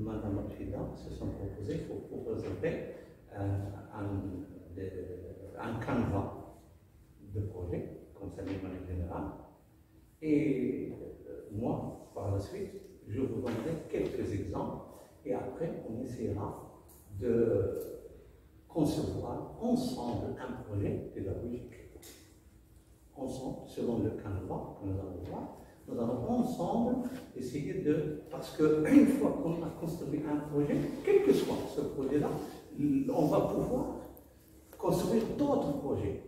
Madame la Présidente, se sont proposés pour présenter un canevas de projet, comme ça dit de manière générale. Et moi, par la suite, je vous donnerai quelques exemples et après, on essaiera de concevoir ensemble un projet pédagogique. Ensemble, selon le canevas que nous allons voir, nous allons ensemble essayer de... Parce qu'une fois qu'on a construit un projet, quel que soit ce projet-là, on va pouvoir construire d'autres projets.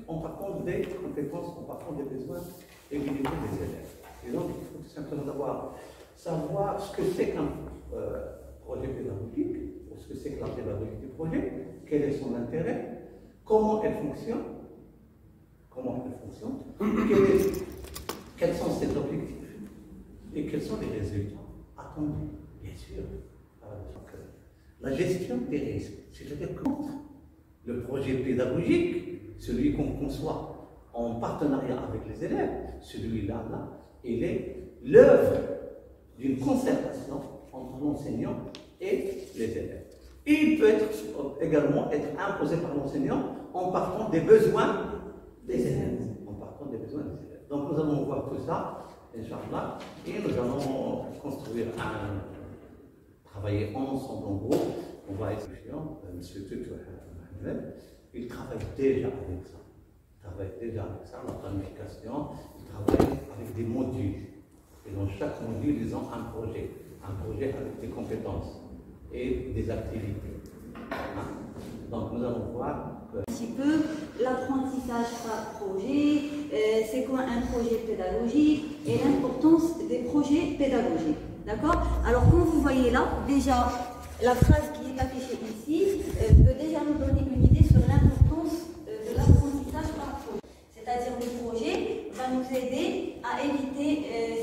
En partant des compétences, en partant des besoins et des niveaux des élèves. Et donc, il faut tout simplement savoir ce que c'est qu'un projet pédagogique, ou ce que c'est que la pédagogie du projet, quel est son intérêt, comment elle fonctionne, quels sont ses objectifs et quels sont les résultats attendus, bien sûr. La gestion des risques, c'est-à-dire que le projet pédagogique, celui qu'on conçoit en partenariat avec les élèves, celui-là, il est l'œuvre d'une concertation entre l'enseignant et les élèves. Et il peut également être imposé par l'enseignant en partant des besoins des élèves. Donc nous allons voir tout ça, Inch'Allah, et nous allons travailler ensemble en groupe. On va expliquer, M. Tutu, il travaille déjà avec ça. La planification, il travaille avec des modules. Et dans chaque module, ils ont un projet avec des compétences et des activités. Donc nous allons voir un petit peu l'apprentissage par projet, c'est quoi un projet pédagogique et l'importance des projets pédagogiques. D'accord? Alors comme vous voyez là, déjà la phrase qui est affichée ici peut déjà nous donner une idée sur l'importance de l'apprentissage par projet. C'est-à-dire le projet va nous aider à éviter,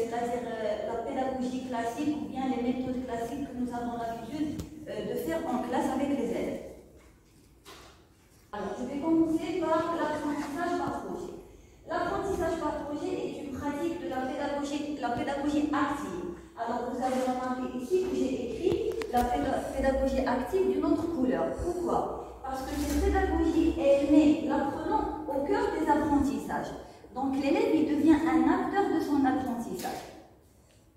c'est-à-dire la pédagogie classique ou bien les méthodes classiques que nous avons l'habitude de faire en classe avec les élèves. Alors, je vais commencer par l'apprentissage par projet. L'apprentissage par projet est une pratique de la pédagogie active. Alors, vous avez remarqué ici que j'ai écrit la pédagogie active d'une autre couleur. Pourquoi? Parce que cette pédagogie, elle met l'apprenant au cœur des apprentissages. Donc, l'élève, il devient un acteur de son apprentissage.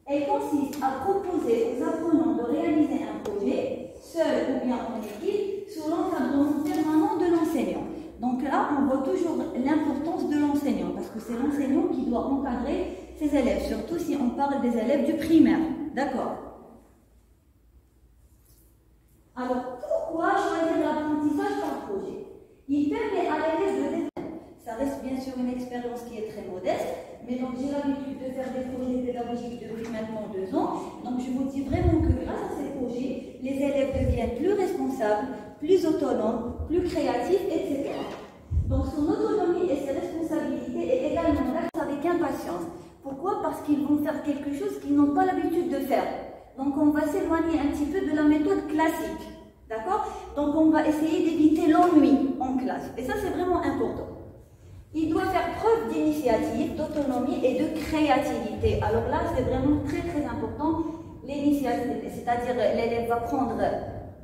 Elle consiste à proposer aux apprenants de réaliser un projet, seul ou bien en équipe, sous l'encadrement permanent de l'enseignant. Donc là, on voit toujours l'importance de l'enseignant, parce que c'est l'enseignant qui doit encadrer ses élèves, surtout si on parle des élèves du primaire. D'accord? Alors, pourquoi choisir l'apprentissage par projet? Il permet à l'élève de développer. Ça reste bien sûr une expérience qui est très modeste, mais donc j'ai l'habitude de faire des projets pédagogiques depuis maintenant 2 ans. Donc je vous dis vraiment que grâce à ces projets, les élèves deviennent plus responsables, plus autonomes, plus créatifs, etc. Donc son autonomie et ses responsabilités est également là avec impatience. Pourquoi? Parce qu'ils vont faire quelque chose qu'ils n'ont pas l'habitude de faire. Donc on va s'éloigner un petit peu de la méthode classique. D'accord? Donc on va essayer d'éviter l'ennui en classe. Et ça c'est vraiment important. Il doit faire preuve d'initiative, d'autonomie et de créativité. Alors là, c'est vraiment très très important, l'initiative, c'est-à-dire l'élève va prendre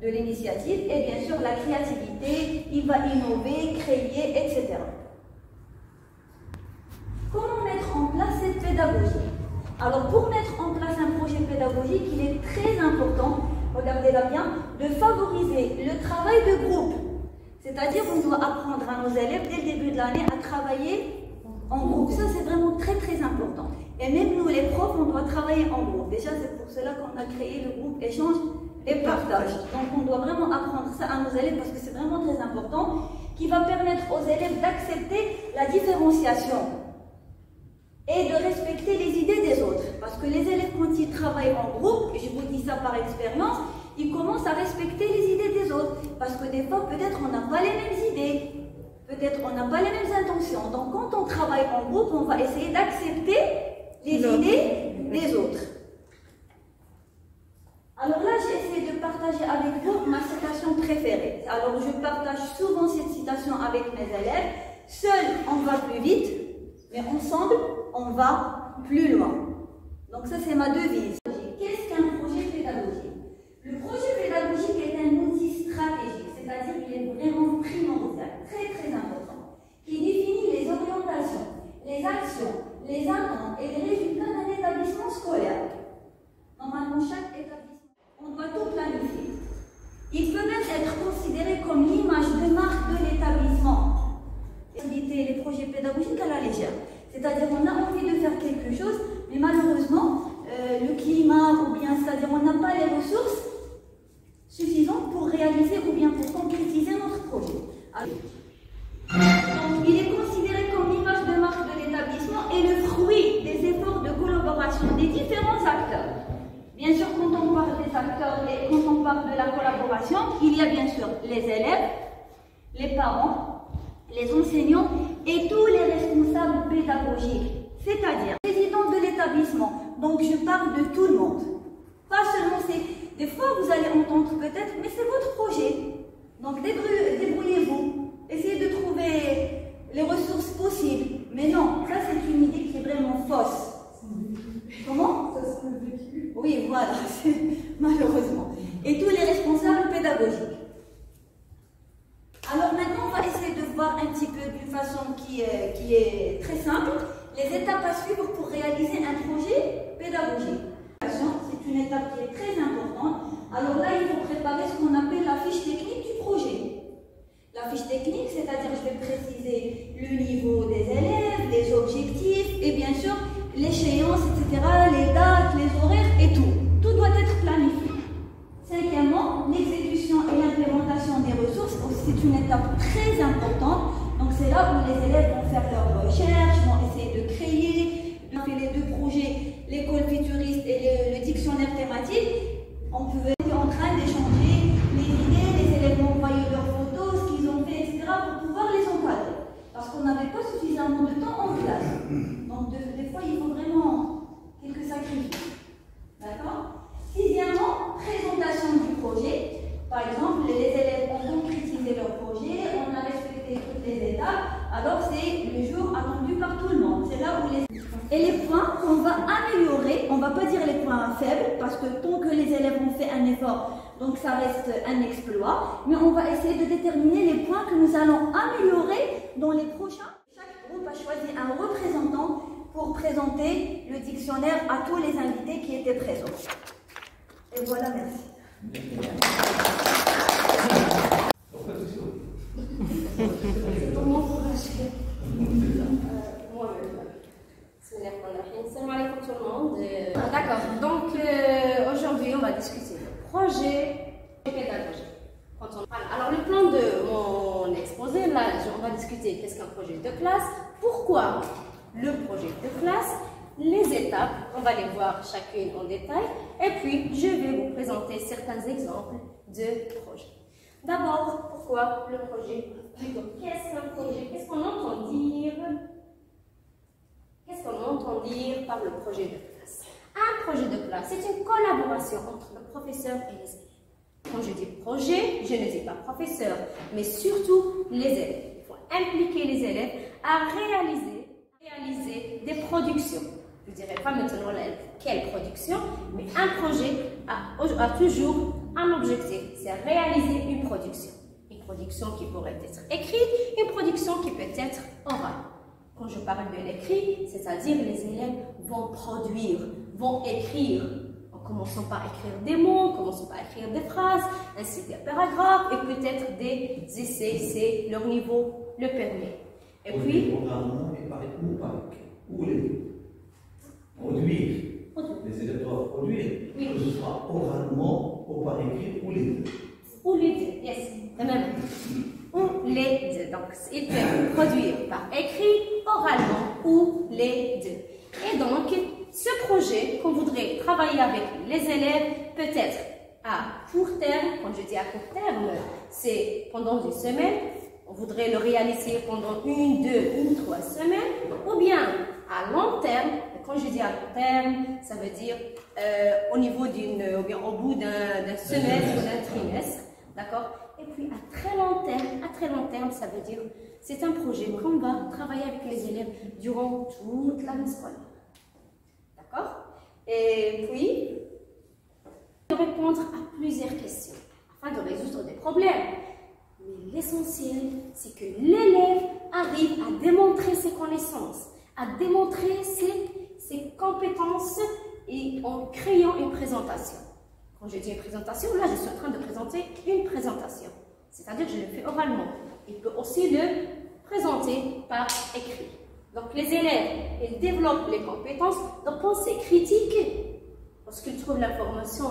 de l'initiative et bien sûr la créativité, il va innover, créer, etc. Comment mettre en place cette pédagogie? Alors pour mettre en place un projet pédagogique, il est très important, regardez-la bien, de favoriser le travail de groupe. C'est-à-dire qu'on doit apprendre à nos élèves dès le début de l'année à travailler en groupe. Ça, c'est vraiment très très important. Et même nous, les profs, on doit travailler en groupe. Déjà, c'est pour cela qu'on a créé le groupe échange et partage. Donc, on doit vraiment apprendre ça à nos élèves parce que c'est vraiment très important, qui va permettre aux élèves d'accepter la différenciation et de respecter les idées des autres. Parce que les élèves, quand ils travaillent en groupe, et je vous dis ça par expérience, ils commencent à respecter les idées des autres. Parce que des fois, peut-être on n'a pas les mêmes idées, peut-être on n'a pas les mêmes intentions. Donc quand on travaille en groupe, on va essayer d'accepter les idées des autres. Alors là, j'ai essayé de partager avec vous ma citation préférée. Alors je partage souvent cette citation avec mes élèves. Seul, on va plus vite, mais ensemble, on va plus loin. Donc ça, c'est ma devise. Qu'est-ce les attentes et les résultats d'un établissement scolaire. Normalement, chaque établissement, on doit tout planifier. Il peut même être considéré comme l'image de marque de l'établissement. Éviter les projets pédagogiques à la légère. C'est-à-dire on a envie de faire quelque chose, mais malheureusement, le climat, ou bien, c'est-à-dire on n'a pas les ressources suffisantes pour réaliser ou bien pour concrétiser notre projet. Alors, donc, il est considéré comme l'image de marque de l'établissement et le fruit des efforts de collaboration des différents acteurs. Bien sûr, quand on parle des acteurs et quand on parle de la collaboration, il y a bien sûr les élèves, les parents, les enseignants et tous les responsables pédagogiques, c'est-à-dire les présidents de l'établissement. Donc, je parle de tout le monde. Pas seulement c'est... Des fois, vous allez entendre peut-être, mais c'est votre projet. Donc, débrouillez-vous. Essayez de trouver les ressources possibles. Mais non, ça c'est une idée qui est vraiment fausse. Comment? Ça se vécu. Oui, voilà, malheureusement. Et tous les responsables pédagogiques. Alors maintenant, on va essayer de voir un petit peu d'une façon qui est très simple, les étapes à suivre pour réaliser un projet pédagogique. C'est une étape qui est très importante. Alors là, il faut préparer ce qu'on appelle la fiche technique du projet. La fiche technique, c'est-à-dire je vais préciser le niveau des élèves, les objectifs et bien sûr l'échéance, etc., les dates, les horaires et tout. Tout doit être planifié. Cinquièmement, l'exécution et l'implémentation des ressources, c'est une étape très importante. Donc c'est là où les élèves vont faire leurs recherches, vont essayer de créer. On fait les deux projets, l'école futuriste et le dictionnaire thématique. On pouvait être en train d'échanger les idées, les élèves vont envoyer leurs photos, ce qu'ils ont fait, etc. pour pouvoir les encadrer. Parce qu'on n'avait pas suffisamment de temps en classe. Donc des fois, il faut vraiment quelques sacrifices. D'accord? Sixièmement, présentation du projet. Par exemple, les élèves ont concrétisé leur projet, on a respecté toutes les étapes, alors c'est le jour attendu par tout le monde. C'est là où les... Et les points qu'on va améliorer, on ne va pas dire les points faibles, parce que tant que les élèves ont fait un effort, donc ça reste un exploit, mais on va essayer de déterminer les points que nous allons améliorer dans les prochains. Chaque groupe a choisi un représentant pour présenter le dictionnaire à tous les invités qui étaient présents. Et voilà, merci. Salam alaikum tout le monde. D'accord, donc aujourd'hui on va discuter le projet pédagogique. Alors le plan de mon exposé, là on va discuter qu'est-ce qu'un projet de classe, pourquoi le projet de classe, les étapes, on va les voir chacune en détail, et puis je vais vous présenter certains exemples de projets. D'abord, pourquoi le projet? Plutôt, qu'est-ce qu'un projet? Qu'est-ce qu'on entend dire? Qu'est-ce qu'on entend dire par le projet de classe? Un projet de classe, c'est une collaboration entre le professeur et les élèves. Quand je dis projet, je ne dis pas professeur, mais surtout les élèves. Il faut impliquer les élèves à réaliser des productions. Je ne dirais pas maintenant quelle production, mais un projet a toujours un objectif, c'est réaliser une production. Une production qui pourrait être écrite, une production qui peut être orale. Quand je parle de l'écrit, c'est-à-dire les élèves vont produire, vont écrire, en commençant par écrire des mots, en commençant par écrire des phrases, ainsi des paragraphes et peut-être des essais, c'est leur niveau le permet. Et puis... Oralement et par écrit ou par écrit, ou les deux. Produire. Les élèves doivent produire, oui. Que ce soit oralement ou par écrit ou les deux. Ou les deux, yes, même. Ou les deux. Donc, ils peuvent produire par écrit, oralement ou les deux. Et donc, ce projet qu'on voudrait travailler avec les élèves peut être à court terme. Quand je dis à court terme, c'est pendant une semaine. On voudrait le réaliser pendant 1, 2 ou 3 semaines. Ou bien à long terme. Quand je dis à long terme, ça veut dire au niveau ou bien au bout d'un semestre ou d'un trimestre. D'accord? Et puis à très long terme, ça veut dire c'est un projet qu'on va travailler avec les élèves durant toute l'année scolaire. D'accord? Et puis, de répondre à plusieurs questions afin de résoudre des problèmes. Mais l'essentiel, c'est que l'élève arrive à démontrer ses connaissances, à démontrer ses compétences et en créant une présentation. Quand je dis une présentation, là je suis en train de présenter une présentation. C'est-à-dire que je le fais oralement. Il peut aussi le présenter par écrit. Donc les élèves, ils développent les compétences de pensée critique. Lorsqu'ils trouvent l'information,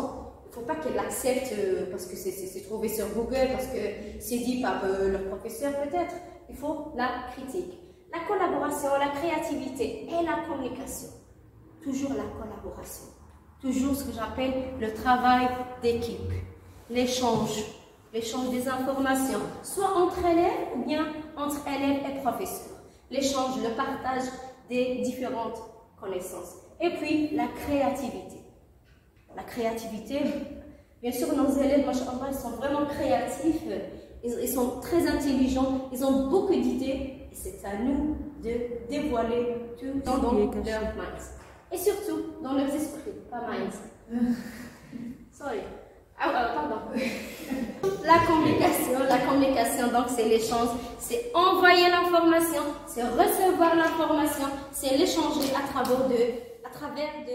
il ne faut pas qu'ils l'acceptent parce que c'est trouvé sur Google, parce que c'est dit par leur professeur peut-être. Il faut la critique. La collaboration, la créativité et la communication. Toujours la collaboration. Toujours ce que j'appelle le travail d'équipe. L'échange des informations, soit entre élèves ou bien entre élèves et professeurs. L'échange, le partage des différentes connaissances. Et puis, la créativité. La créativité, bien sûr, nos élèves, machallah, ils sont vraiment créatifs, ils sont très intelligents, ils ont beaucoup d'idées, et c'est à nous de dévoiler tout dans leur minds. Et surtout, dans leurs esprits, pas minds. Sorry. Pardon. La communication, donc c'est l'échange, c'est envoyer l'information, c'est recevoir l'information, c'est l'échanger à travers de.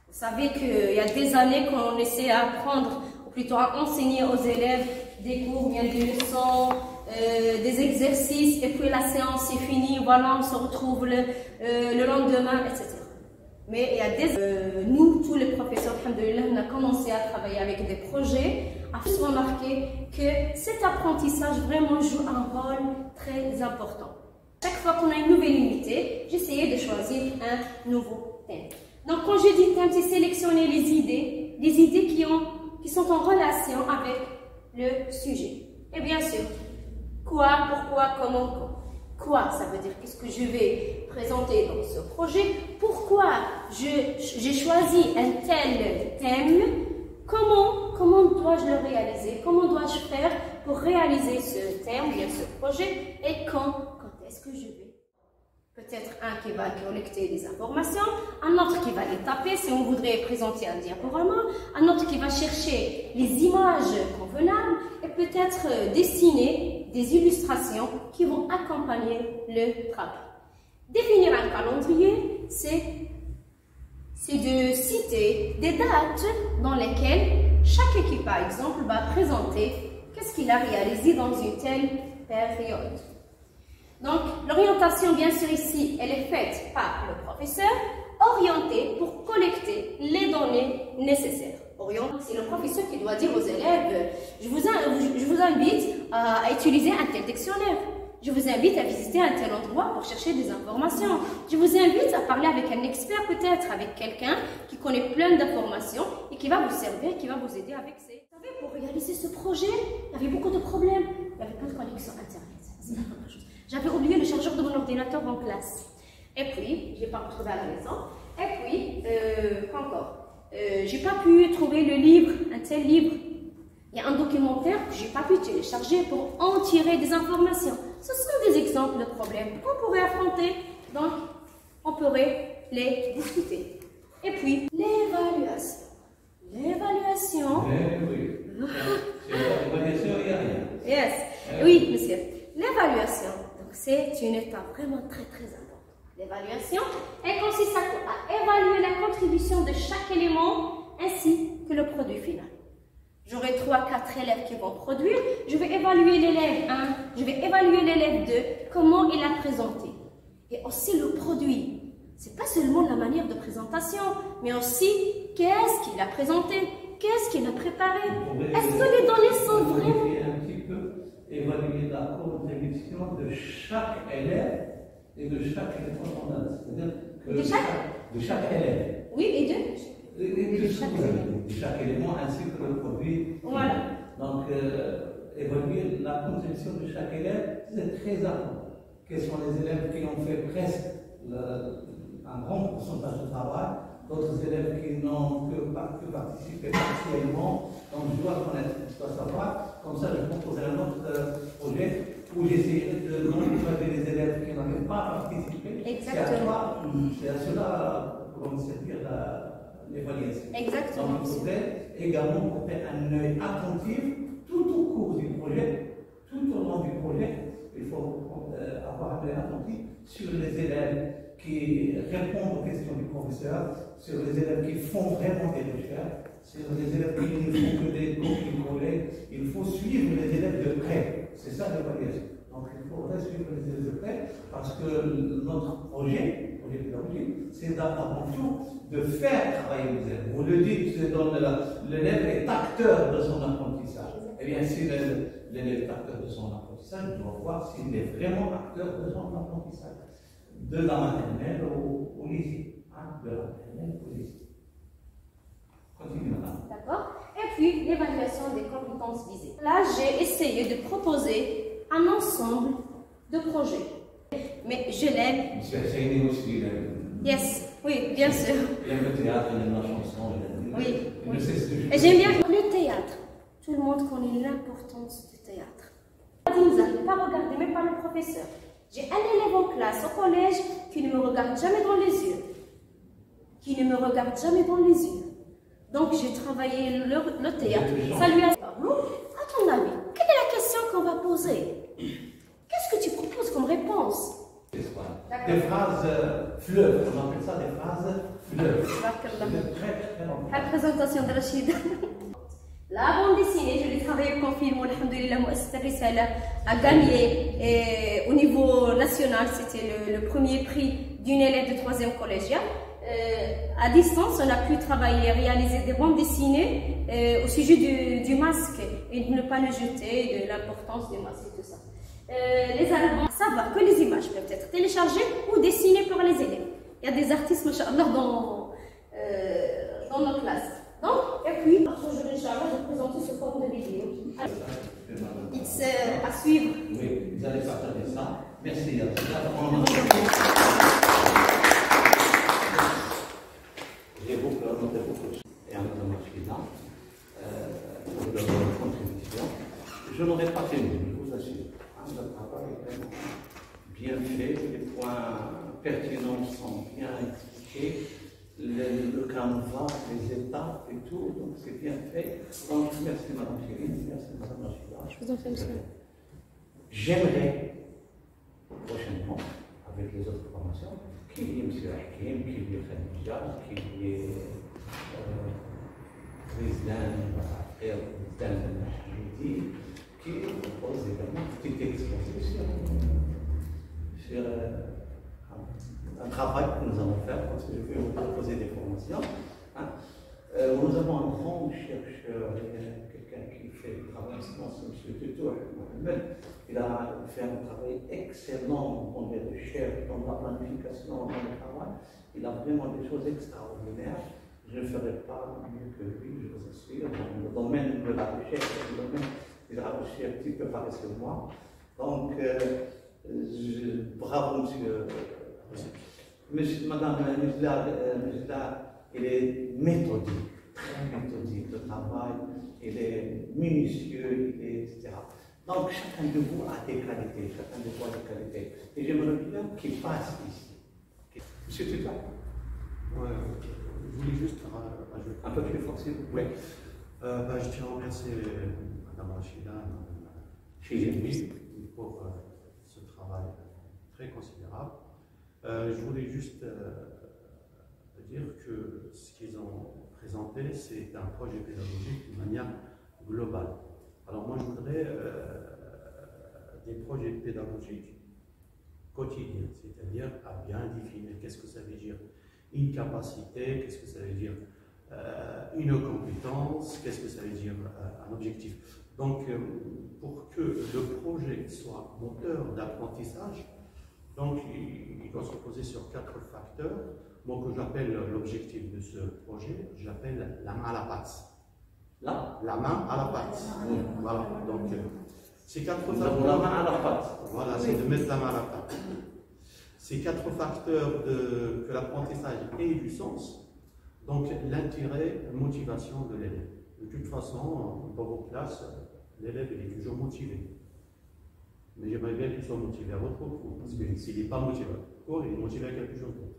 Vous savez qu'il y a des années qu'on essaie à apprendre, ou plutôt à enseigner aux élèves des cours, bien des leçons, des exercices, et puis la séance est finie, voilà, on se retrouve le lendemain, etc. Mais il y a nous, tous les professeurs, alhamdoulilah, on a commencé à travailler avec des projets, à remarquer que cet apprentissage vraiment joue un rôle très important. Chaque fois qu'on a une nouvelle unité, j'essayais de choisir un nouveau thème. Donc quand je dis thème, c'est sélectionner les idées qui sont en relation avec le sujet. Et bien sûr, quoi, pourquoi, comment, quand. Quoi, ça veut dire qu'est-ce que je vais présenter dans ce projet, pourquoi j'ai choisi un tel thème, comment dois-je le réaliser, comment dois-je faire pour réaliser ce thème, bien ce projet, et quand est-ce que je vais. Peut-être un qui va collecter des informations, un autre qui va les taper si on voudrait présenter un diaporama, un autre qui va chercher les images convenables et peut-être dessiner des illustrations qui vont accompagner le travail. Définir un calendrier, c'est de citer des dates dans lesquelles chaque équipe, par exemple, va présenter qu'est-ce qu'il a réalisé dans une telle période. Donc, l'orientation, bien sûr, ici, elle est faite par le professeur, orienté pour collecter les données nécessaires. C'est le professeur qui doit dire aux élèves, je vous invite à utiliser un tel dictionnaire. Je vous invite à visiter un tel endroit pour chercher des informations. Je vous invite à parler avec un expert, peut-être avec quelqu'un qui connaît plein d'informations et qui va vous servir, qui va vous aider avec ces... Vous savez, pour réaliser ce projet, il y avait beaucoup de problèmes. Il n'y avait pas de connexion Internet. C'est la première chose. J'avais oublié le chargeur de mon ordinateur en classe. Et puis, je n'ai pas retrouvé à la maison. Et puis, quoi encore? J'ai pas pu trouver le livre, un tel livre. Il y a un documentaire que j'ai pas pu télécharger pour en tirer des informations. Ce sont des exemples de problèmes qu'on pourrait affronter, donc on pourrait les discuter. Et puis, l'évaluation. L'évaluation. Oui. L'évaluation, il y a rien. Yes. Oui, monsieur. L'évaluation, donc c'est une étape vraiment très importante. L'évaluation, elle consiste à évaluer la contribution de chaque élément ainsi que le produit final. J'aurai 3-4 élèves qui vont produire. Je vais évaluer l'élève 1, je vais évaluer l'élève 2, comment il a présenté. Et aussi le produit. Ce n'est pas seulement la manière de présentation, mais aussi qu'est-ce qu'il a présenté, qu'est-ce qu'il a préparé. Est-ce que les données sont vraies? Un petit peu évaluer la contribution de chaque élève et de chaque élève. C'est-à-dire que de chaque élève. Oui, et de chaque élément ainsi que le produit. Voilà. Donc, évaluer la contribution de chaque élève, c'est très important. Quels sont les élèves qui ont fait presque un grand pourcentage de travail, d'autres élèves qui n'ont que participé partiellement. Donc, je dois connaître, je dois savoir. Comme ça, je proposerai un autre projet où j'essaierai de motiver les élèves qui n'avaient pas participé. Exactement. C'est à cela pour me servir l'évaluation. Exactement. Donc, il faudrait également porter un œil attentif tout au cours du projet, tout au long du projet. Il faut avoir un œil attentif sur les élèves qui répondent aux questions du professeur, sur les élèves qui font vraiment des recherches, sur les élèves qui ne font que des copier-coller. Il faut suivre les élèves de près. C'est ça l'évaluation. Donc il faudrait suivre les élèves de près parce que notre projet pédagogique, c'est d'intervention, de faire travailler les élèves. Vous le dites, l'élève est acteur de son apprentissage. Eh bien, si l'élève est acteur de son apprentissage, il doit voir s'il est vraiment acteur de son apprentissage. De la maternelle au lycée. De la maternelle au lycée. Continue, madame. D'accord. Et puis, l'évaluation des compétences visées. Là, j'ai essayé de proposer un ensemble de projets. Mais je l'aime. C'est une aussi. Yes, oui, bien sûr. Il aime le théâtre, il aime la chanson. Oui. Et j'aime bien le théâtre. Tout le monde connaît l'importance du théâtre. Vous n'allez pas regarder, même pas le professeur. J'ai un élève en classe, au collège, qui ne me regarde jamais dans les yeux. Qui ne me regarde jamais dans les yeux. Donc, j'ai travaillé le théâtre. Ça lui a... Pablo, à ton avis, quelle est la question qu'on va poser? Qu'est-ce que tu proposes comme réponse? Des phrases fleuves, on appelle ça des phrases fleuves. La présentation de Rachid. La bande dessinée, je l'ai travaillé au film, alhamdoulilah, a gagné au niveau national, c'était le premier prix d'une élève de 3e collégiale. À distance, on a pu travailler, réaliser des bandes dessinées au sujet du masque et de ne pas le jeter, de l'importance des masques et tout ça. Les Allemands, savoir que les images peuvent être téléchargées ou dessinées par les élèves. Il y a des artistes, machallah, dans nos classes. Donc, et puis, aujourd'hui, Inch'Allah, je vais présenter ce forme de vidéo. It's à suivre. Oui, vous allez partager ça. Merci. J'ai beaucoup noté beaucoup de choses. Et en même temps, pour leur contribution. Je n'aurais pas fait mieux, je vous assure. Le travail est vraiment bien fait, les points pertinents sont bien expliqués. Le canevas, les étapes et tout, donc c'est bien fait. Donc merci Madame Chérine, merci Madame Rachida. Je vous en prie, monsieur. J'aimerais prochainement, avec les autres formations, qu'il y ait M. Hakim, qu'il y ait Khadija, qu'il y ait président de Hamidi, qui propose également une petite exposition sur un travail que nous allons faire, parce que je vais vous proposer des formations. Nous avons un grand chercheur, quelqu'un qui fait du travail en sciences, M. Tutour Mohamed. Il a fait un travail excellent dans les recherches, dans la planification, dans le travail. Il a vraiment des choses extraordinaires. Je ne ferai pas mieux que lui, je vous assure, dans le domaine de la recherche, dans le domaine de la recherche un petit peu paresseux moi. Donc, bravo, monsieur. Madame Mejda, elle est méthodique, très méthodique, le travail, il est minutieux, etc. Donc chacun de vous a des qualités, chacun de vous a des qualités. Et j'aimerais bien qu'il passe ici. Monsieur Tuta? Je voulais juste ajouter un peu plus fort, s'il vous plaît. Je tiens à remercier Mme Rachida et Mme Chérine pour ce travail très considérable. Je voulais juste dire que ce qu'ils ont présenté, c'est un projet pédagogique de manière globale. Alors moi, je voudrais des projets pédagogiques quotidiens, c'est-à-dire à bien définir qu'est-ce que ça veut dire une capacité, qu'est-ce que ça veut dire une compétence, qu'est-ce que ça veut dire un objectif. Donc, pour que le projet soit moteur d'apprentissage, donc il doit se reposer sur 4 facteurs. Moi, que j'appelle l'objectif de ce projet, j'appelle la main à la pâte. La main à la pâte. Voilà. Donc, ces 4 facteurs. La main à la pâte. Voilà, c'est de mettre la main à la pâte. Ces 4 facteurs que l'apprentissage ait du sens. Donc, l'intérêt, la motivation de l'élève. De toute façon, dans vos classes, l'élève est toujours motivé. Mais j'aimerais bien qu'il soit motivé à votre cours, parce que s'il n'est pas motivé à votre cours, il est motivé à quelque chose d'autre.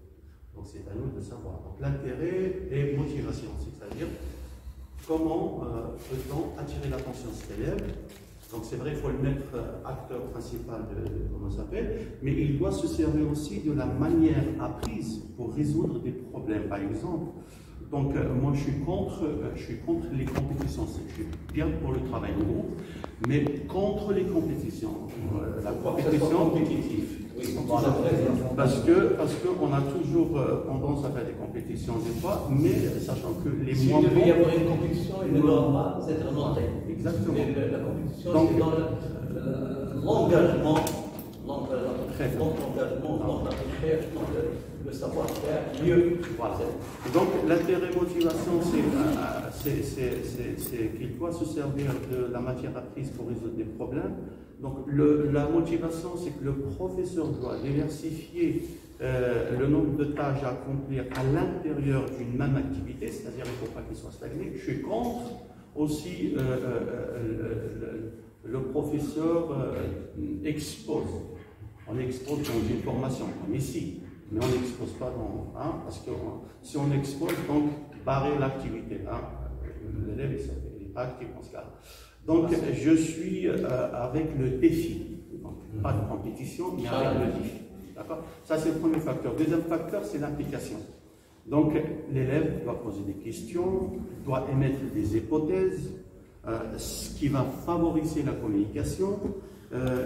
Donc c'est à nous de savoir. Donc l'intérêt et motivation, c'est-à-dire comment peut-on attirer l'attention de cet élève Donc c'est vrai, il faut le mettre acteur principal de comment ça s'appelle, mais il doit se servir aussi de la manière apprise pour résoudre des problèmes. Par exemple, donc moi je suis contre les compétitions. Je suis bien pour le travail de groupe, mais contre les compétitions. La compétition compétitive. Oui, parce qu'on a toujours tendance à faire des compétitions des fois, mais sachant que les moins bons... S'il devait y avoir une compétition, il ne doit pas être noté. Exactement. La compétition, c'est dans l'engagement, dans la recherche, dans le savoir-faire, mieux. Voilà. Donc l'intérêt motivation, c'est qu'il doit se servir de la matière apprise pour résoudre des problèmes. Donc la motivation, c'est que le professeur doit diversifier le nombre de tâches à accomplir à l'intérieur d'une même activité, c'est-à-dire qu'il ne faut pas qu'il soit stagné. Je suis contre aussi le professeur expose. On expose dans une formation, comme ici, mais on n'expose pas dans... parce que si on expose, donc barrer l'activité. L'élève n'est pas actif dans ce cas. Donc je suis avec le défi. Donc, pas de compétition, mais avec le défi. D'accord? Ça, c'est le premier facteur. Deuxième facteur, c'est l'implication. Donc l'élève doit poser des questions, doit émettre des hypothèses, ce qui va favoriser la communication.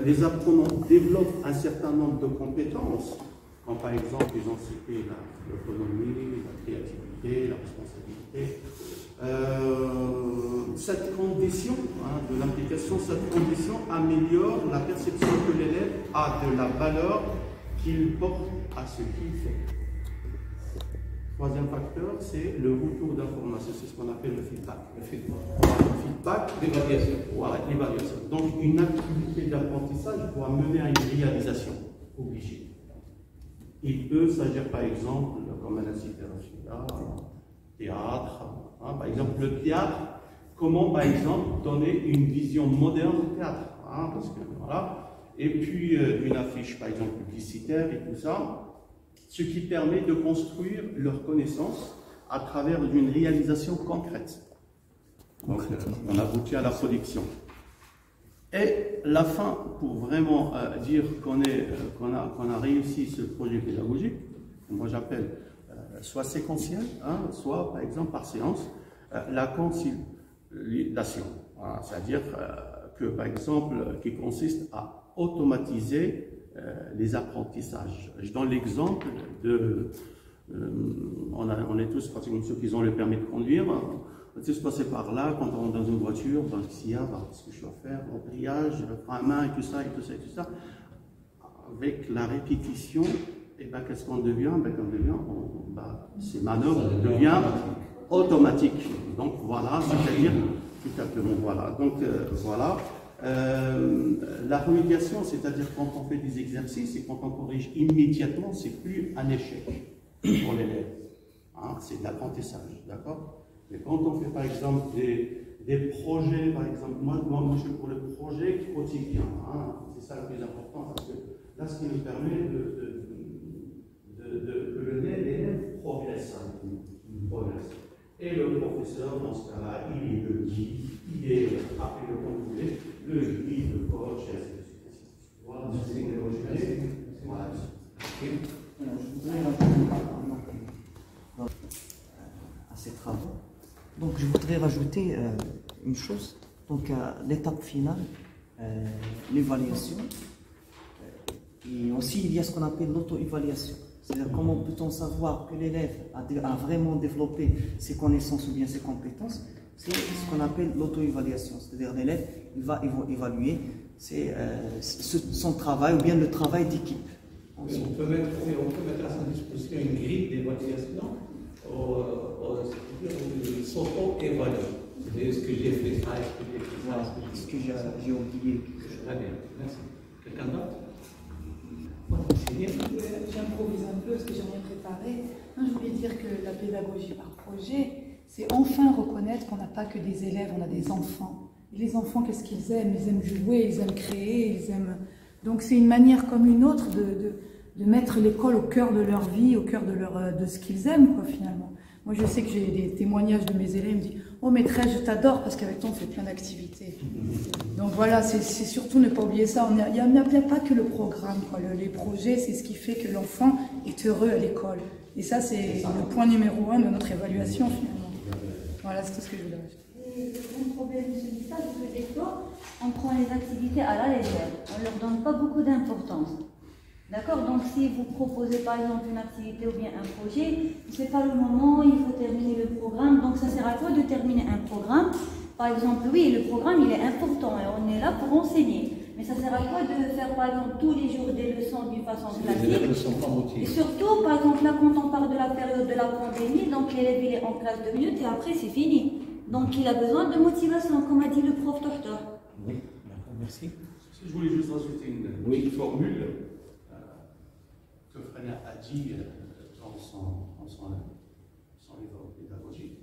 Les apprenants développent un certain nombre de compétences, comme par exemple, ils ont cité l'autonomie, la créativité, la responsabilité. Cette condition de l'implication, cette condition améliore la perception que l'élève a de la valeur qu'il porte à ce qu'il fait. Troisième facteur, c'est le retour d'information, c'est ce qu'on appelle le feedback. Le feedback, l'évaluation. Voilà, l'évaluation. Donc, une activité d'apprentissage doit mener à une réalisation obligée. Il peut s'agir, par exemple, comme elle a cité théâtre. Par exemple, le théâtre, comment, par exemple, donner une vision moderne du théâtre. Parce que, voilà. Et puis, une affiche, par exemple, publicitaire et tout ça. Ce qui permet de construire leur connaissance à travers une réalisation concrète. Donc, on aboutit à la production. Et la fin, pour vraiment dire qu'on a réussi ce projet pédagogique, moi j'appelle soit séquentiel, soit par exemple par séance, la conciliation. C'est-à-dire que, par exemple, qui consiste à automatiser les apprentissages. Je donne l'exemple de... on est tous pratiquement ceux qui ont le permis de conduire. On peut tous passer par là quand on rentre dans une voiture, dans le SIA, qu'est-ce que je dois faire, l'embrayage, le frein à main et tout ça, et tout ça, et tout ça. Avec la répétition, et ben, qu'est-ce qu'on devient? Ces manœuvres deviennent automatiques. Donc voilà, c'est-à-dire, tout simplement, voilà. Donc voilà. La remédiation, c'est-à-dire quand on fait des exercices et quand on corrige immédiatement, c'est plus un échec pour l'élève. C'est de l'apprentissage, d'accord? Mais quand on fait par exemple des projets, par exemple, moi je suis pour le projet quotidien, c'est ça le plus important, parce que là, ce qui nous permet que l'élève progresse. Et le professeur, dans ce cas-là, il est le guide, il est, appelez-le comme vous voulez, le guide, le coach, et ainsi de suite. Voilà, c'est ce que voilà. Je voudrais à ces travaux. Donc, je voudrais rajouter une chose. Donc, l'étape finale, l'évaluation. Et aussi, il y a ce qu'on appelle l'auto-évaluation. C'est-à-dire comment peut-on savoir que l'élève a vraiment développé ses connaissances ou bien ses compétences. C'est ce qu'on appelle l'auto-évaluation. C'est-à-dire l'élève, il va évaluer son travail ou bien le travail d'équipe. On peut mettre à sa disposition une grille d'évaluation s'auto-évaluer. C'est ce que j'ai fait, ça, est-ce que j'ai fait ça, ce que j'ai oublié. Très bien, merci. Quelqu'un d'autre? J'improvise un peu ce que j'ai rien préparé. Je voulais dire que la pédagogie par projet, c'est enfin reconnaître qu'on n'a pas que des élèves, on a des enfants. Et les enfants, qu'est-ce qu'ils aiment? Ils aiment jouer, ils aiment créer, ils aiment... Donc c'est une manière comme une autre de mettre l'école au cœur de leur vie, au cœur de ce qu'ils aiment, quoi, finalement. Moi, je sais que j'ai des témoignages de mes élèves, ils me disent « Oh maîtresse, je t'adore parce qu'avec toi, on fait plein d'activités. » Donc voilà, c'est surtout ne pas oublier ça. Il n'y a pas que le programme, quoi. Les projets, c'est ce qui fait que l'enfant est heureux à l'école. Et ça, c'est le point numéro 1 de notre évaluation, finalement. Voilà, c'est tout ce que je voulais rajouter. Le problème de ce stage, c'est que des fois, on prend les activités à la légère. On ne leur donne pas beaucoup d'importance. D'accord? Donc, si vous proposez par exemple une activité ou bien un projet, ce n'est pas le moment, il faut terminer le programme. Donc, ça sert à quoi de terminer un programme? Par exemple, oui, le programme, il est important et on est là pour enseigner. Mais ça sert à quoi de faire par exemple tous les jours des leçons d'une façon classique? Et surtout, par exemple, là, quand on parle de la période de la pandémie, donc l'élève il est en classe 2 minutes et après c'est fini. Donc, il a besoin de motivation, comme a dit le prof docteur. Oui, d'accord, merci. Je voulais juste rajouter une formule que Frania a dit dans son livre pédagogique.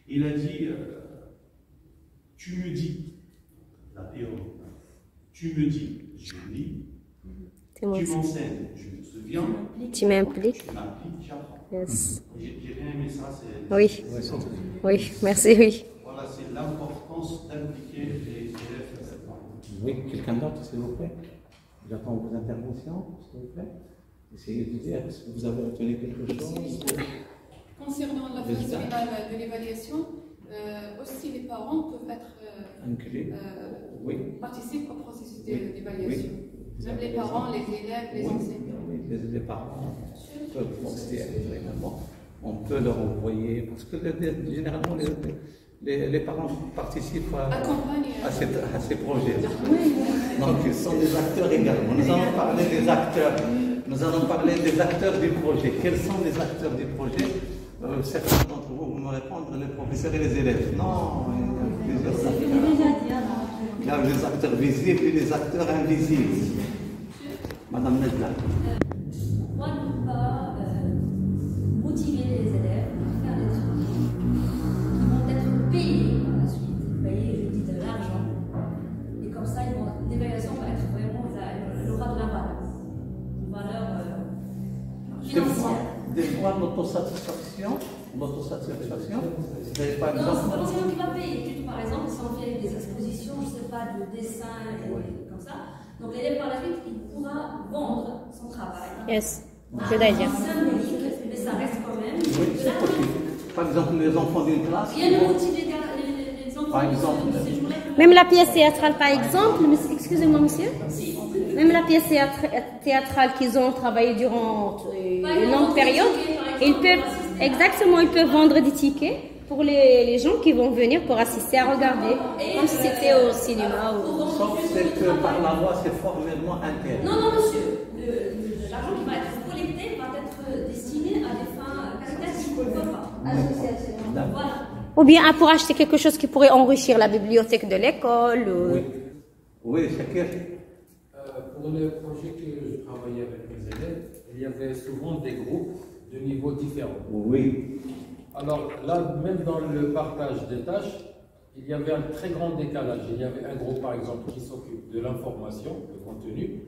Il a dit tu me dis, la PO, tu me dis, je lis, tu m'enseignes, je me souviens, tu m'impliques, tu m'appliques, j'apprends. Yes. J'ai bien aimé ça. Oui, oui, merci, oui. Voilà, c'est l'importance d'impliquer les élèves. Oui, quelqu'un d'autre, s'il vous plaît? J'attends vos interventions, s'il vous plaît. Essayez de dire, est-ce que vous avez retenu quelque chose? Concernant la phase finale de l'évaluation, aussi les parents peuvent être participent au processus d'évaluation. Même les parents, les élèves, les enseignants. Oui, les parents peuvent procéder également. On peut leur envoyer, parce que généralement les parents participent à ces projets. Donc ils sont des acteurs également. Nous allons parler des acteurs. Nous allons parler des acteurs du projet. Quels sont les acteurs du projet? Certains d'entre vous vont me répondre, les professeurs et les élèves. Non, il y a plusieurs acteurs. Il y a les acteurs visibles et les acteurs invisibles. Madame Nedla. Pourquoi ne pas motiver les élèves à faire des trucs qui vont être payés par la suite? Payés, je dis de l'argent. Et comme ça, l'évaluation va être vraiment, elle aura de la valeur. Une valeur financière. Des fois, l'autosatisfaction, c'est par exemple. Non, c'est pas l'enseignant qui va payer. Par exemple, si on fait des expositions, je ne sais pas, de dessin et comme ça, donc l'élève par la suite, il pourra vendre son travail. Yes, good idea. Symbolique, mais ça reste quand même. Oui, c'est possible. Par exemple, les enfants d'une classe. Rien ne motive les enfants par exemple, de ces jours-là. Même la pièce théâtrale, par exemple, excusez-moi, monsieur. Même la pièce théâtrale qu'ils ont travaillé durant une longue période, ils peuvent vendre des tickets pour les gens qui vont venir pour assister à regarder, comme si c'était au cinéma. Sauf que par la loi, c'est formellement interdit. Non, monsieur. L'argent qui va être collecté va être destiné à des fins caritatives, pourquoi pas, associatives. Voilà. Ou bien pour acheter quelque chose qui pourrait enrichir la bibliothèque de l'école. Oui, c'est que... Pour le projet que je travaillais avec mes élèves, il y avait souvent des groupes de niveaux différents. Oui. Alors là, même dans le partage des tâches, il y avait un très grand décalage. Il y avait un groupe, par exemple, qui s'occupe de l'information, du contenu,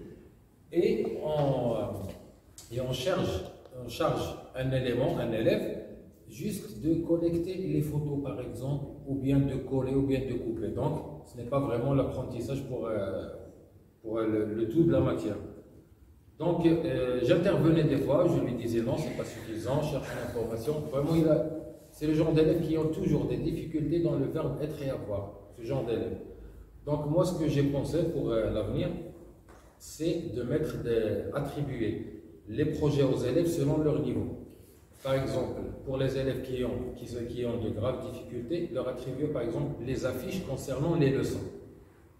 et on charge un élève, juste de collecter les photos, par exemple, ou bien de coller, ou bien de couper. Donc, ce n'est pas vraiment l'apprentissage pour le tout de la matière. Donc, j'intervenais des fois, je lui disais non, c'est pas suffisant, cherche l'information. Vraiment, c'est le genre d'élèves qui ont toujours des difficultés dans le verbe être et avoir, ce genre d'élèves. Donc, moi, ce que j'ai pensé pour l'avenir, c'est de attribuer les projets aux élèves selon leur niveau. Par exemple, pour les élèves qui ont de graves difficultés, leur attribuer par exemple les affiches concernant les leçons.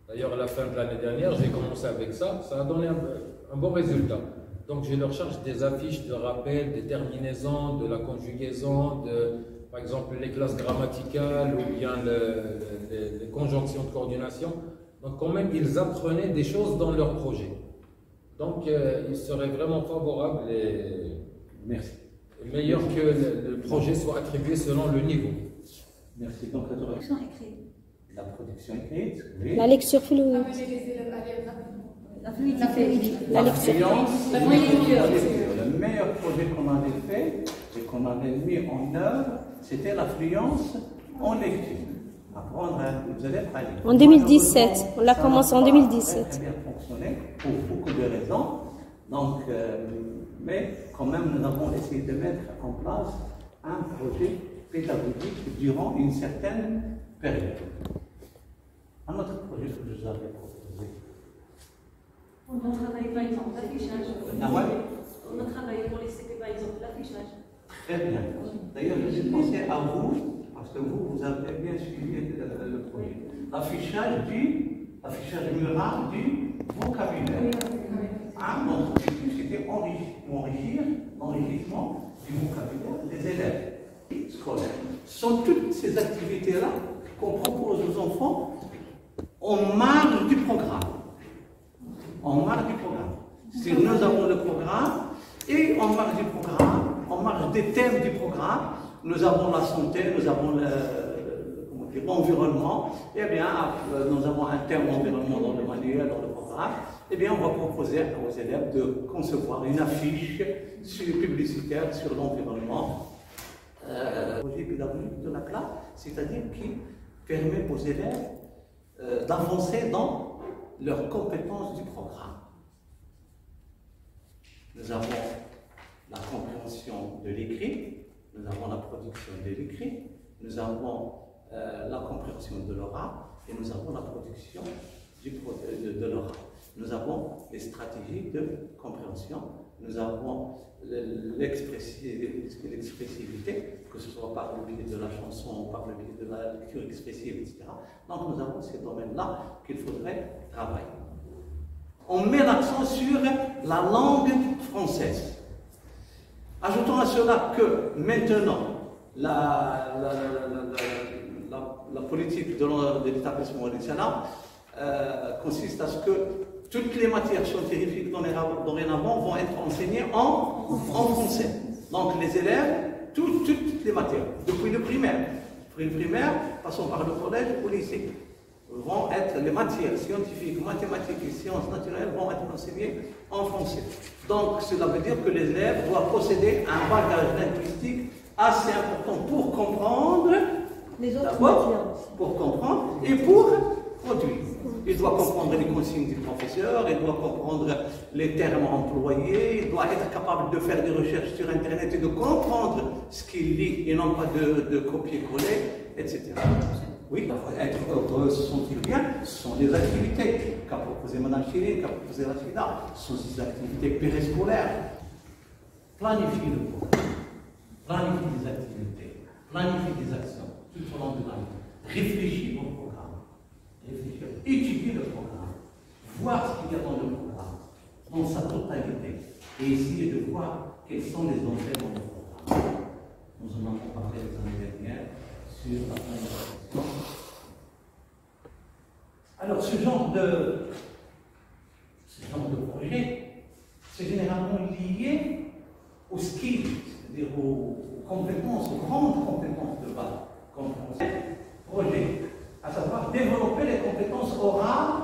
D'ailleurs, à la fin de l'année dernière, j'ai commencé avec ça, ça a donné un bon résultat. Donc, je leur charge des affiches de rappel, des terminaisons, de la conjugaison, par exemple les classes grammaticales ou bien les conjonctions de coordination. Donc, quand même, ils apprenaient des choses dans leur projet. Donc, il serait vraiment favorable Merci. Meilleur que le projet soit attribué selon le niveau. Merci. Donc, la production écrite. La production écrite, oui. La lecture fluide. Amener les élèves à lire rapidement. La fluidité. La lecture. Le meilleur projet qu'on avait fait et qu'on avait mis en œuvre, c'était l'affluence en lecture. Apprendre aux élèves à lire. En 2017, on l'a commencé en 2017. Ça n'a pas très bien fonctionné pour beaucoup de raisons. Donc, mais quand même, nous avons essayé de mettre en place un projet pédagogique durant une certaine période. Un autre projet que je vous avais proposé. On a travaillé par exemple l'affichage. Ah ouais? On a travaillé pour les CP par exemple l'affichage. Très bien. D'ailleurs, j'ai pensé à vous, parce que vous avez bien suivi le projet. Affichage mural du vocabulaire. Notre objectif, c'était l'enrichissement du vocabulaire des élèves scolaires. Ce sont toutes ces activités-là qu'on propose aux enfants en marge du programme. En marge du programme. Si nous avons le programme, et en marge du programme, en marge des thèmes du programme, nous avons la santé, nous avons l'environnement, et bien nous avons un thème environnement dans le manuel, dans le programme, et bien on va proposer aux élèves de concevoir une affiche publicitaire sur l'environnement, projet pédagogique de la classe, c'est-à-dire qui permet aux élèves d'avancer dans leurs compétences du programme. Nous avons la compréhension de l'écrit, nous avons la production de l'écrit, nous avons la compréhension de l'oral et nous avons la production de l'oral. Nous avons les stratégies de compréhension, nous avons l'expressivité, que ce soit par le biais de la chanson, par le biais de la lecture expressive, etc. Donc nous avons ces domaines-là qu'il faudrait travailler. On met l'accent sur la langue française. Ajoutons à cela que maintenant, la politique de l'établissement national consiste à ce que toutes les matières scientifiques dorénavant vont être enseignées en français. Donc les élèves, toutes les matières, depuis le primaire, passons par le collège au lycée, vont être les matières scientifiques, mathématiques et sciences naturelles vont être enseignées en français. Donc cela veut dire que les élèves doivent posséder un bagage linguistique assez important pour comprendre les autres matières. Pour comprendre et pour produire. Il doit comprendre les consignes du professeur, il doit comprendre les termes employés, il doit être capable de faire des recherches sur Internet et de comprendre ce qu'il lit et non pas de copier-coller, etc. Oui, être heureux, se sentir bien, ce sont les activités qu'a proposé Mme Chirine, qu'a proposé la FIDA, ce sont ces activités périscolaires. Planifier le programme, planifier des activités, planifier des actions tout au long de l'année, réfléchir au programme, étudier le programme, voir ce qu'il y a dans le programme, dans sa totalité, et essayer de voir quels sont les enjeux dans le programme. Nous en avons parlé les années dernières sur la planification. Alors, ce genre de projet, c'est généralement lié aux skills, c'est-à-dire aux compétences, aux grandes compétences de base, comme projet, à savoir développer les compétences orales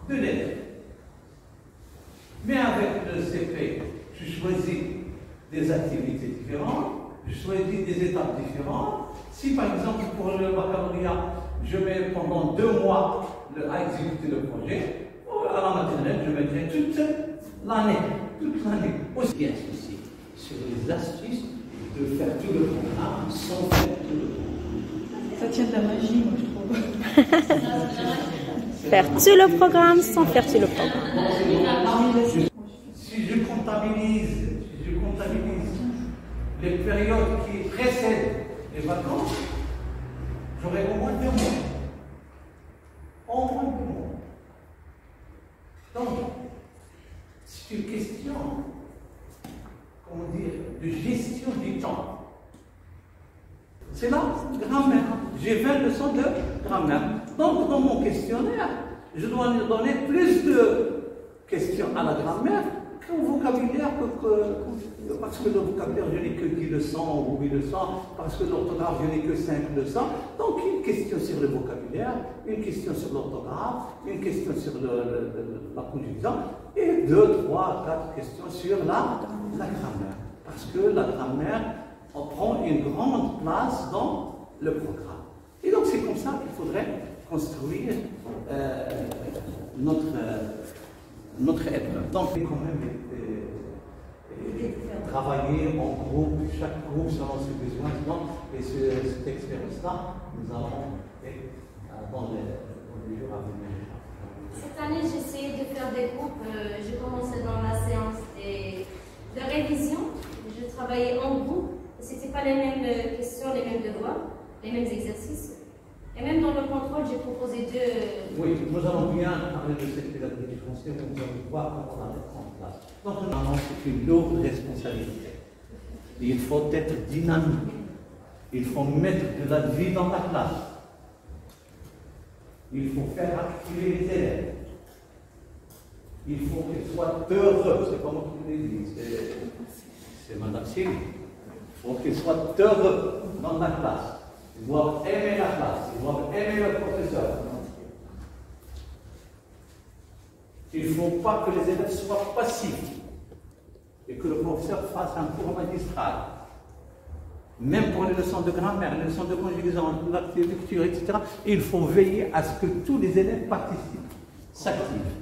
de l'élève. Mais avec le CP, je choisis des activités différentes, je choisis des étapes différentes. Si par exemple pour le baccalauréat, je mets pendant 2 mois à exécuter le projet, à la maternelle, je mettrai toute l'année. Aussi bien aussi sur les astuces de faire tout le programme sans faire tout le programme. Ça tient de la magie, moi je trouve. Faire tout le programme sans faire tout le programme. Si je comptabilise les périodes qui précèdent les vacances, j'aurai au moins 2 mois. Au moins 2 mois. Donc, c'est une question, comment dire, de gestion du temps. C'est la grammaire. J'ai 20 leçons de grammaire. Donc, dans mon questionnaire, je dois donner plus de questions à la grammaire qu'au vocabulaire, parce que le vocabulaire, je n'ai que 10 leçons ou 8 leçons, parce que l'orthographe, je n'ai que 5 leçons. Donc, une question sur le vocabulaire, une question sur l'orthographe, une question sur la conjugaison, et 2, 3, 4 questions sur la grammaire. Parce que la grammaire on prend une grande place dans le programme. Et donc c'est comme ça qu'il faudrait construire notre épreuve. Donc il faut quand même travailler en groupe, chaque groupe selon ses besoins. Et cette expérience-là, nous avons fait dans les jours à venir. Cette année, j'ai essayé de faire des groupes. J'ai commencé dans la séance de révision. Je travaillais en groupe. Ce n'étaient pas les mêmes questions, les mêmes devoirs, les mêmes exercices. Et même dans le contrôle, j'ai proposé deux. Oui, nous allons bien parler de cette pédagogie différenciée, nous allons voir comment la mettre en place. Donc, normalement, c'est une lourde responsabilité. Il faut être dynamique. Il faut mettre de la vie dans ta classe. Il faut faire activer les élèves. Il faut qu'ils soient heureux. C'est pas moi qui vous l'ai dit, c'est Madame Sylvie. Il faut qu'ils soient heureux dans la classe. Ils doivent aimer la classe. Ils doivent aimer le professeur. Il ne faut pas que les élèves soient passifs et que le professeur fasse un cours magistral. Même pour les leçons de grammaire, les leçons de conjugaison, l'acte de lecture, etc., il faut veiller à ce que tous les élèves participent, s'activent.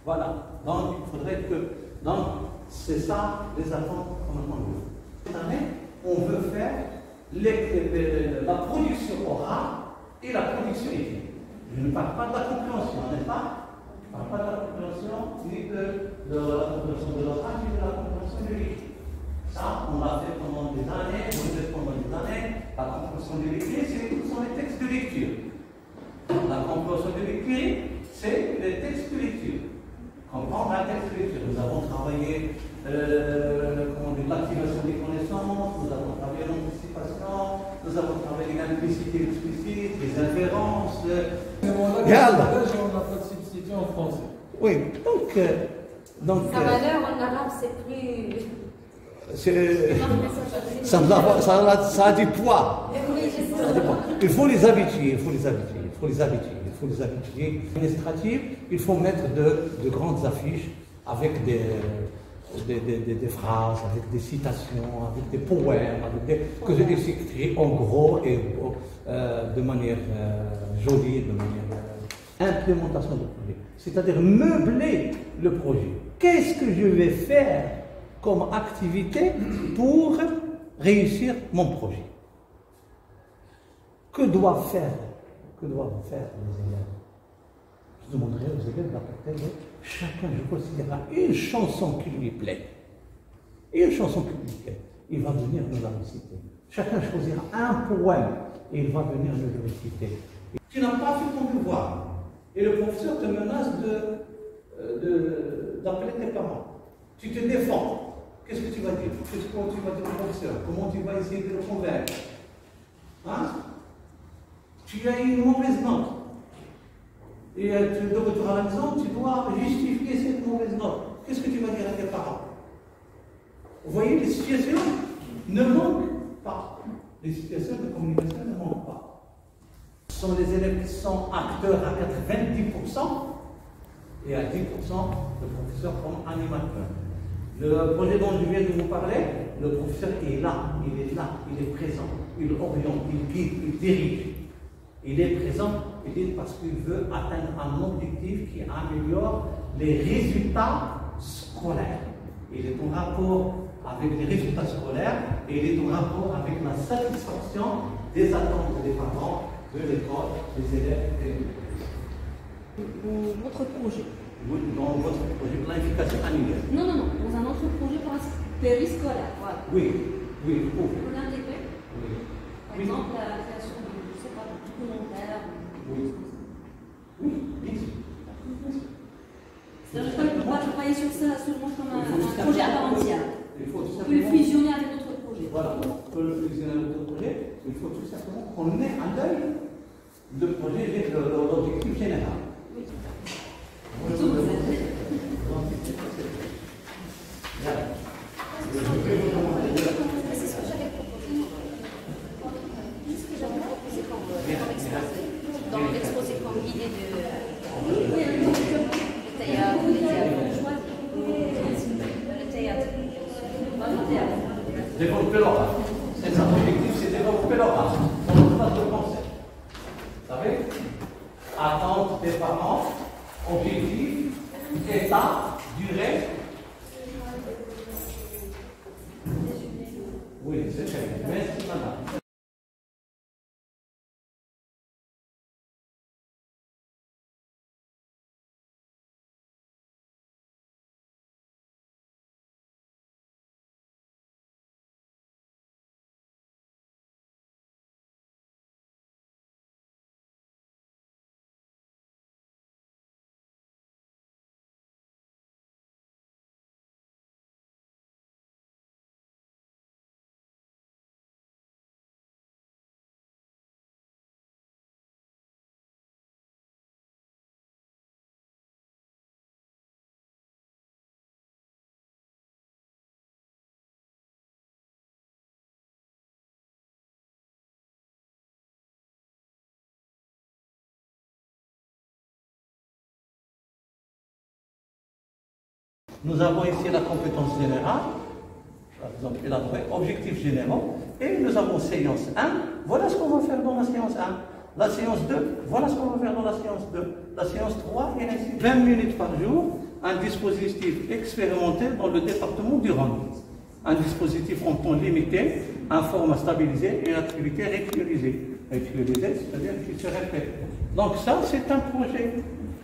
Voilà. Donc, il faudrait que... Donc, c'est ça les attentes qu'on veut. Cette année, on veut faire la production orale et la production écrite. Je ne parle pas de la compréhension, n'est-ce pas? Je ne parle pas de la compréhension, ni de la compréhension de l'oral, ni de la compréhension de l'écrit. Ça, on l'a fait pendant des années, on l'a fait pendant des années. La compréhension de l'écrit, ce sont les textes de lecture. La compréhension de l'écrit, c'est les textes de lecture. Comprendre un texte de lecture. Nous avons travaillé l'activation des connaissances, nous avons travaillé l'anticipation, nous avons travaillé l'implicité explicite, les inférences. On n'a pas de substitut en français. Oui, donc Ça valeur en arabe, c'est plus. Ça a du poids. Il faut les habituer, Administrative, il faut mettre de grandes affiches avec des phrases, avec des citations, avec des poèmes, que je décris en gros et de manière jolie, de manière implémentation du projet. C'est-à-dire meubler le projet. Qu'est-ce que je vais faire comme activité pour réussir mon projet? Que doivent faire les élèves? Je demanderai aux élèves d'apporter chacun, je considère, une chanson qui lui plaît. Une chanson qui lui plaît. Il va venir nous la réciter. Chacun choisira un poème et il va venir nous le réciter. Tu n'as pas fait ton devoir et le professeur te menace d'appeler tes parents. Tu te défends. Qu'est-ce que tu vas dire? Qu'est-ce que tu vas dire au professeur? Comment tu vas essayer de le convaincre? Hein? Tu as eu une mauvaise note. Et de retour à la maison, tu dois justifier cette mauvaise note. Qu'est-ce que tu vas dire à tes parents? Vous voyez, les situations ne manquent pas. Les situations de communication ne manquent pas. Ce sont les élèves qui sont acteurs à 90% et à 10% le professeur comme animateur. Le projet dont je viens de vous parler, le professeur est là, il est présent, il oriente, il guide, il dirige. Il est présent, parce qu'il veut atteindre un objectif qui améliore les résultats scolaires. Il est en rapport avec les résultats scolaires et il est en rapport avec la satisfaction des attentes des parents, de l'école, des élèves et Votre projet. Oui, dans votre projet planification annuelle. Non, dans un autre projet pour un périscolaire. Voilà. Oui, vous pouvez. Vous l'intégrer? Oui. Par exemple, la création de, je sais pas, de documentaire. Oui. Oui, bien sûr. Je ne peux pas travailler sur ça seulement comme un projet à part entière. Il faut tout On peut le simplement... fusionner avec d'autres projets. Voilà, on peut le fusionner avec d'autres projets. Il faut tout simplement qu'on ait à l'œil le projet, l'objectif général. Oui. C'est ce que j'avais proposé. Ce que j'avais proposé comme exposé. Dans l'exposé comme idée de théâtre, le théâtre. Nous avons ici la compétence générale, par exemple, élaborer objectifs généraux, et nous avons séance 1, voilà ce qu'on va faire dans la séance 1. La séance 2, voilà ce qu'on va faire dans la séance 2. La séance 3, et ainsi. 20 minutes par jour, un dispositif expérimenté dans le département du Rhône. Un dispositif en temps limité, un format stabilisé et activité récurrisée. Récurrisée, c'est-à-dire qu'il se répète. Donc ça, c'est un projet.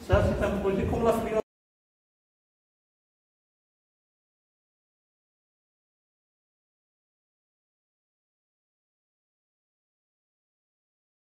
Ça, c'est un projet comme la fluence.